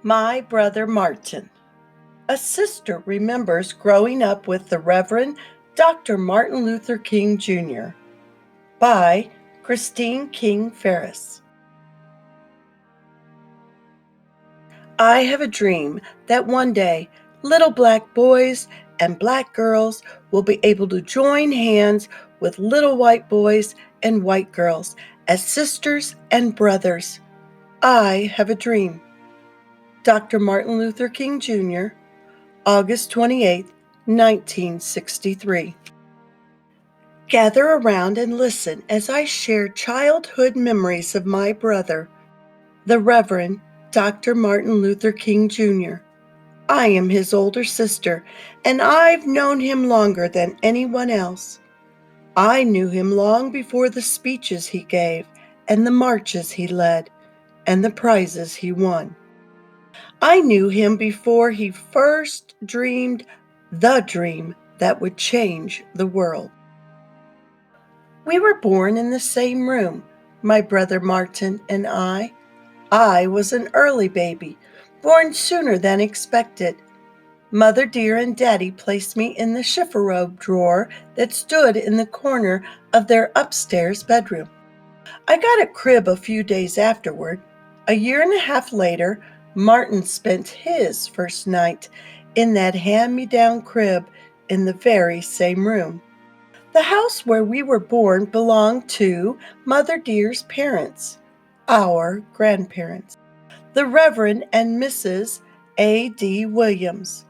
My Brother Martin. A sister remembers growing up with the Reverend Dr. Martin Luther King Jr. by Christine King Farris. I have a dream that one day little black boys and black girls will be able to join hands with little white boys and white girls as sisters and brothers. I have a dream. Dr. Martin Luther King Jr., August 28, 1963. Gather around and listen as I share childhood memories of my brother, the Reverend Dr. Martin Luther King Jr. I am his older sister, and I've known him longer than anyone else. I knew him long before the speeches he gave, and the marches he led, and the prizes he won. I knew him before he first dreamed the dream that would change the world. We were born in the same room, my brother Martin and I. I was an early baby, born sooner than expected. Mother dear and Daddy placed me in the chifforobe drawer that stood in the corner of their upstairs bedroom. I got a crib a few days afterward. A year and a half later, Martin spent his first night in that hand-me-down crib in the very same room. The house where we were born belonged to Mother Dear's parents, our grandparents, the Reverend and Mrs. A.D. Williams.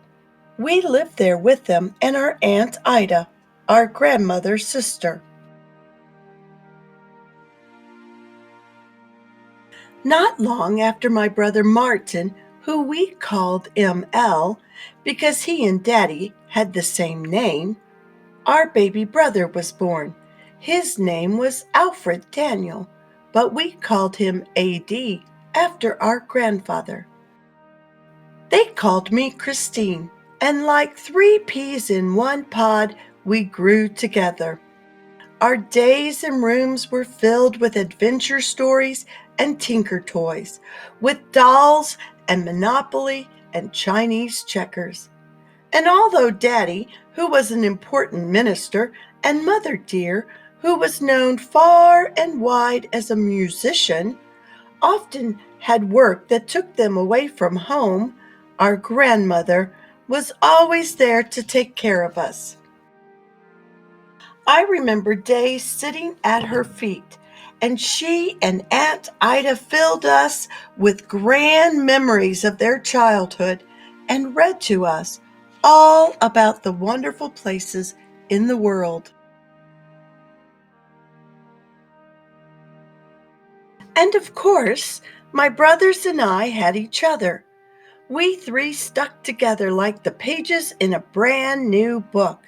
We lived there with them and our Aunt Ida, our grandmother's sister. Not long after my brother Martin, who we called M.L. because he and Daddy had the same name, our baby brother was born. His name was Alfred Daniel, but we called him A.D. after our grandfather. They called me Christine, and like three peas in one pod, we grew together. Our days and rooms were filled with adventure stories and tinker toys, with dolls and Monopoly and Chinese checkers. And although Daddy, who was an important minister, and Mother dear, who was known far and wide as a musician, often had work that took them away from home, our grandmother was always there to take care of us. I remember days sitting at her feet, and she and Aunt Ida filled us with grand memories of their childhood and read to us all about the wonderful places in the world. And of course, my brothers and I had each other. We three stuck together like the pages in a brand new book.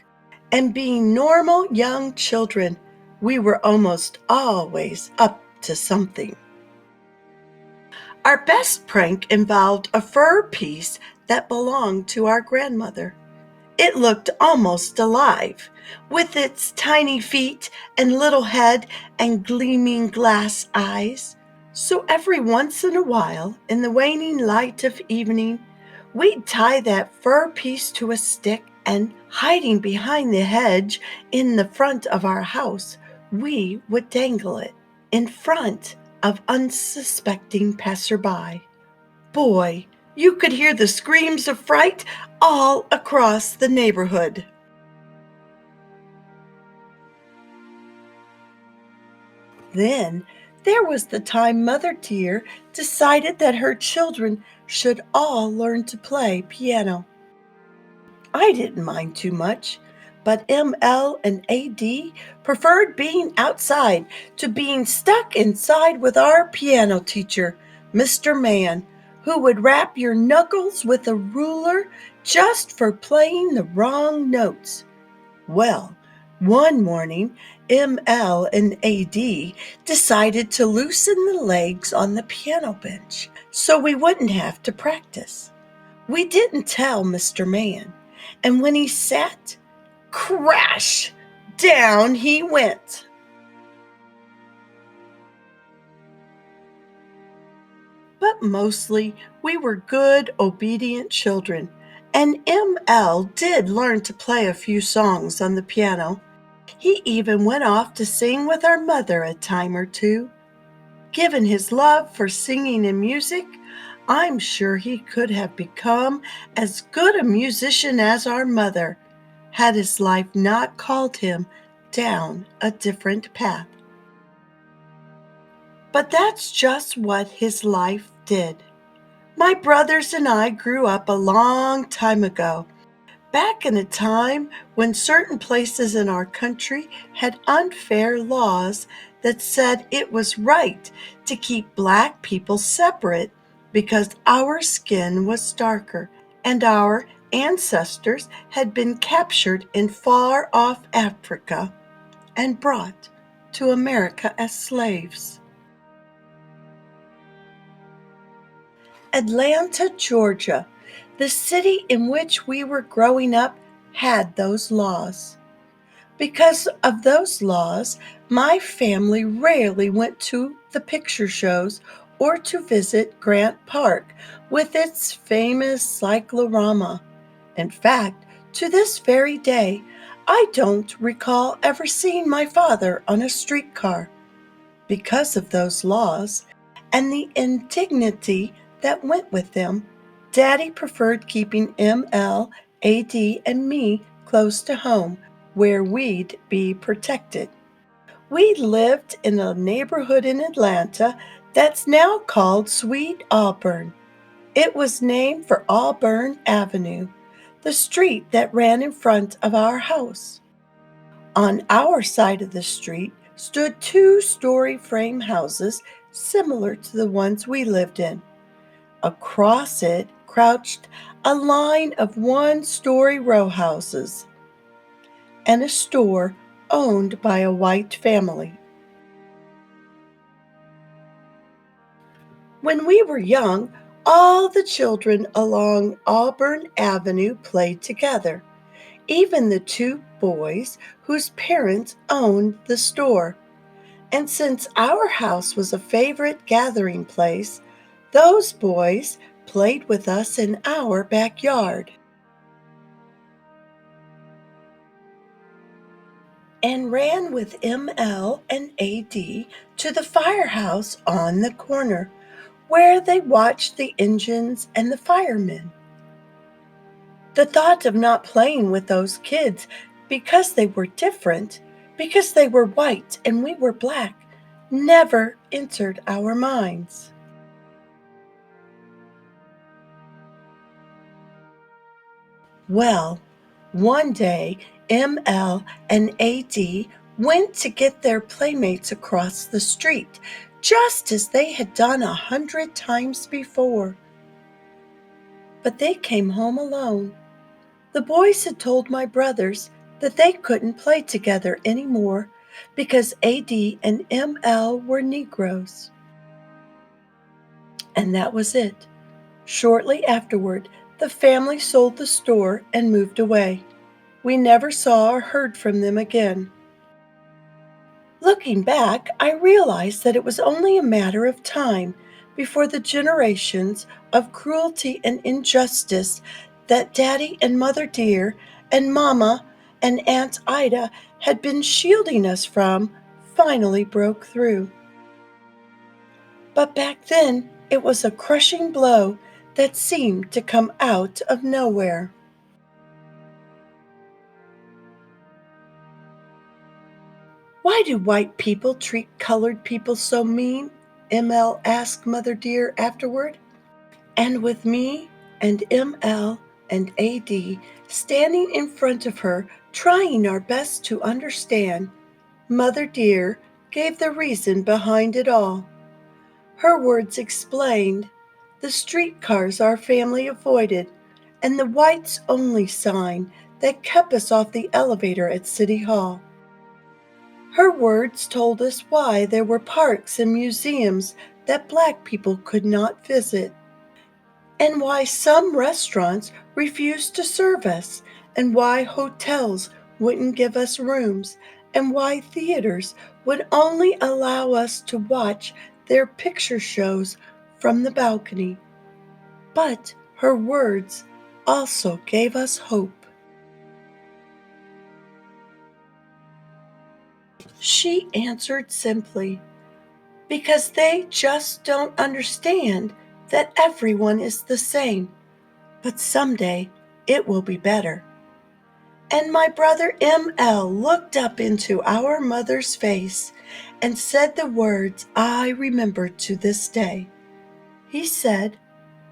And being normal young children, we were almost always up to something. Our best prank involved a fur piece that belonged to our grandmother. It looked almost alive, with its tiny feet and little head and gleaming glass eyes. So every once in a while, in the waning light of evening, we'd tie that fur piece to a stick and, hiding behind the hedge in the front of our house, we would dangle it in front of unsuspecting passerby. Boy, you could hear the screams of fright all across the neighborhood. Then there was the time Mother dear decided that her children should all learn to play piano. I didn't mind too much, but ML and AD preferred being outside to being stuck inside with our piano teacher, Mr. Mann, who would rap your knuckles with a ruler just for playing the wrong notes. Well, one morning, ML and AD decided to loosen the legs on the piano bench so we wouldn't have to practice. We didn't tell Mr. Mann, and when he sat, crash, down he went. but mostly we were good, obedient children, and ML did learn to play a few songs on the piano. He even went off to sing with our mother a time or two. Given his love for singing and music, I'm sure he could have become as good a musician as our mother, had his life not called him down a different path. But that's just what his life did. My brothers and I grew up a long time ago, back in a time when certain places in our country had unfair laws that said it was right to keep black people separate because our skin was darker and our ancestors had been captured in far off Africa and brought to America as slaves. Atlanta, Georgia, the city in which we were growing up, had those laws. Because of those laws, my family rarely went to the picture shows or to visit Grant Park with its famous cyclorama. In fact, to this very day, I don't recall ever seeing my father on a streetcar. Because of those laws and the indignity that went with them, Daddy preferred keeping ML, AD, and me close to home where we'd be protected. We lived in a neighborhood in Atlanta that's now called Sweet Auburn. It was named for Auburn Avenue, the street that ran in front of our house. On our side of the street stood two-story frame houses similar to the ones we lived in. Across it crouched a line of one-story row houses and a store owned by a white family. When we were young, all the children along Auburn Avenue played together, even the two boys whose parents owned the store. And since our house was a favorite gathering place, those boys played with us in our backyard and ran with ML and AD to the firehouse on the corner, where they watched the engines and the firemen. The thought of not playing with those kids because they were different, because they were white and we were black, never entered our minds. Well, one day ML and AD went to get their playmates across the street, just as they had done 100 times before. But they came home alone. The boys had told my brothers that they couldn't play together anymore because AD and ML were Negroes. And that was it. Shortly afterward, the family sold the store and moved away. We never saw or heard from them again. Looking back, I realized that it was only a matter of time before the generations of cruelty and injustice that Daddy and Mother Dear and Mama and Aunt Ida had been shielding us from finally broke through. But back then, it was a crushing blow that seemed to come out of nowhere. Why do white people treat colored people so mean? ML asked Mother Dear afterward. And with me and ML and AD standing in front of her, trying our best to understand, Mother Dear gave the reason behind it all. Her words explained the streetcars our family avoided and the whites only sign that kept us off the elevator at City Hall. Her words told us why there were parks and museums that black people could not visit, and why some restaurants refused to serve us, and why hotels wouldn't give us rooms, and why theaters would only allow us to watch their picture shows from the balcony, but her words also gave us hope. She answered simply, because they just don't understand that everyone is the same, but someday it will be better. And my brother M.L. looked up into our mother's face and said the words I remember to this day. He said,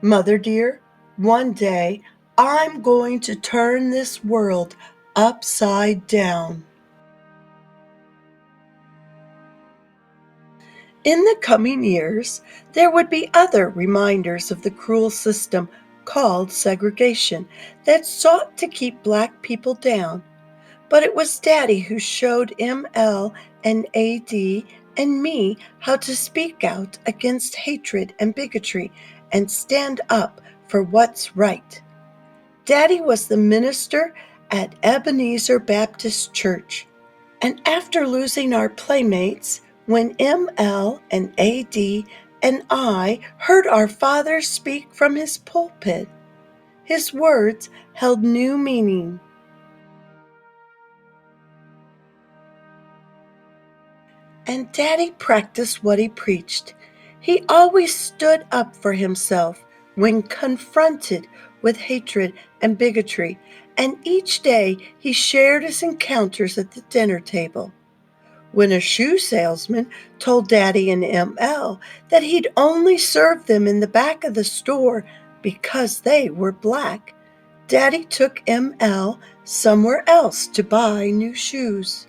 "Mother dear, one day I'm going to turn this world upside down." In the coming years, there would be other reminders of the cruel system called segregation that sought to keep black people down. But it was Daddy who showed ML and AD and me how to speak out against hatred and bigotry and stand up for what's right. Daddy was the minister at Ebenezer Baptist Church. And after losing our playmates, when ML and AD and I heard our father speak from his pulpit, his words held new meaning. And Daddy practiced what he preached. He always stood up for himself when confronted with hatred and bigotry, and each day he shared his encounters at the dinner table. When a shoe salesman told Daddy and ML that he'd only serve them in the back of the store because they were black, Daddy took ML somewhere else to buy new shoes.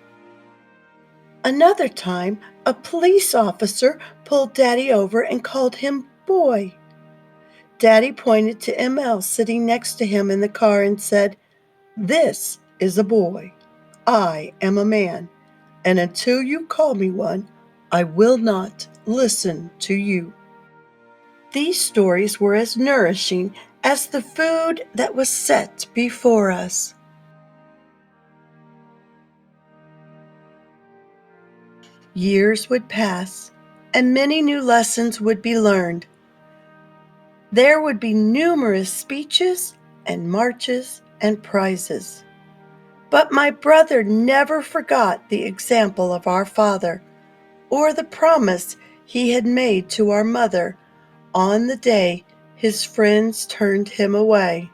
Another time, a police officer pulled Daddy over and called him boy. Daddy pointed to ML sitting next to him in the car and said, "This is a boy. I am a man, and until you call me one, I will not listen to you." These stories were as nourishing as the food that was set before us. Years would pass, and many new lessons would be learned. There would be numerous speeches and marches and prizes. But my brother never forgot the example of our father or the promise he had made to our mother on the day his friends turned him away.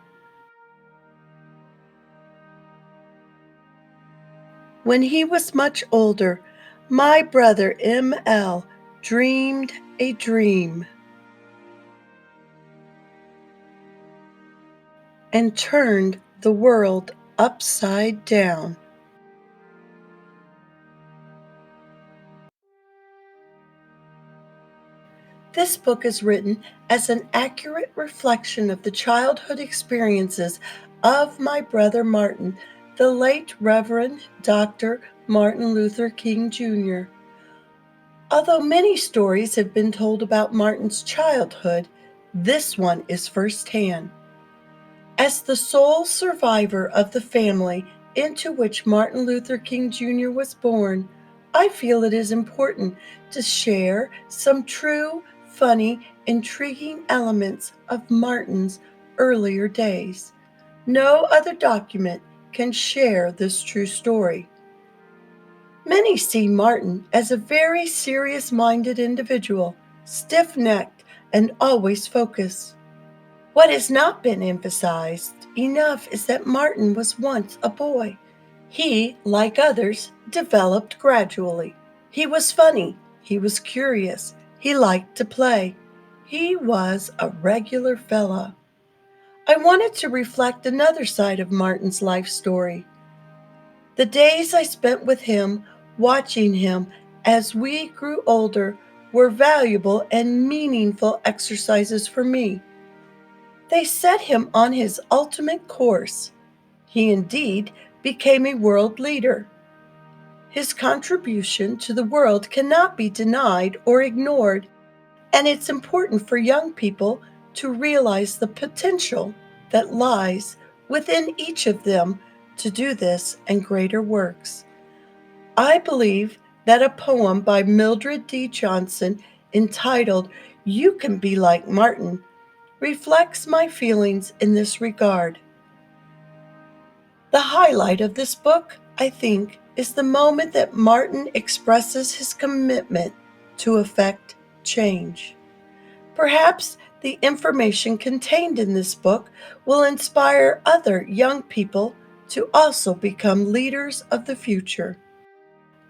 When he was much older, my brother M.L. dreamed a dream and turned the world upside down. This book is written as an accurate reflection of the childhood experiences of my brother Martin, the late Reverend Dr. Martin Luther King Jr. Although many stories have been told about Martin's childhood, this one is firsthand. As the sole survivor of the family into which Martin Luther King Jr. was born, I feel it is important to share some true, funny, intriguing elements of Martin's earlier days. No other document can share this true story. Many see Martin as a very serious minded individual, stiff necked and always focused. What has not been emphasized enough is that Martin was once a boy. He, like others, developed gradually. He was funny. He was curious. He liked to play. He was a regular fella. I wanted to reflect another side of Martin's life story. The days I spent with him, watching him as we grew older, were valuable and meaningful exercises for me. They set him on his ultimate course. He indeed became a world leader. His contribution to the world cannot be denied or ignored, and it's important for young people to realize the potential that lies within each of them to do this and greater works. I believe that a poem by Mildred D. Johnson entitled You Can Be Like Martin, reflects my feelings in this regard. The highlight of this book, I think, is the moment that Martin expresses his commitment to effect change. Perhaps the information contained in this book will inspire other young people to also become leaders of the future.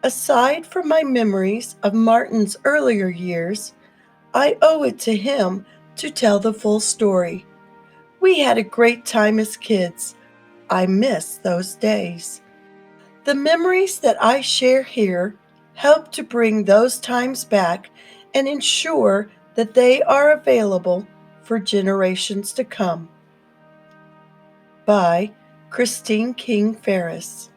Aside from my memories of Martin's earlier years, I owe it to him to tell the full story. We had a great time as kids. I miss those days. The memories that I share here help to bring those times back and ensure that they are available for generations to come. By Christine King Farris.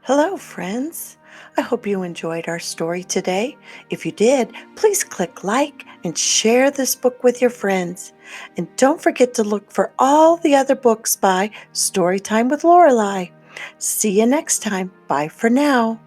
Hello, friends. I hope you enjoyed our story today. If you did, please click like and share this book with your friends. And don't forget to look for all the other books by Storytime with Lorelei. See you next time. Bye for now.